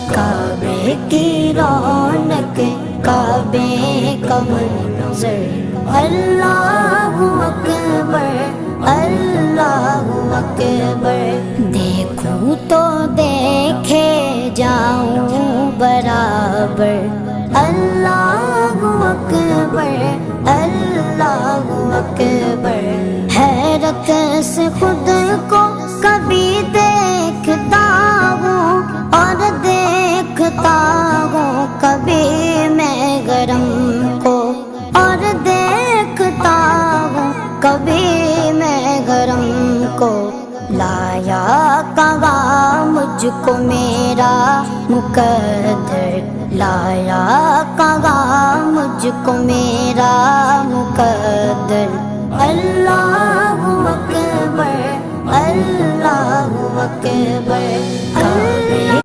کعبے کی رونق کعبے کا منظر اللہ اکبر اللہ اکبر دیکھوں تو دیکھے جاؤں برابر اللہ اکبر اللہ اکبر حیرت سے خود کو کبھی دیکھتا ہوں اور دیکھتا ہوں کبھی میں گرم کو اور دیکھتا ہوں کبھی میں گرم کو لایا کہاں مجھ کو میرا مقدر لایا کہاں مجھ کو میرا مقدر اللہ اکبر اللہ اکبر کعبے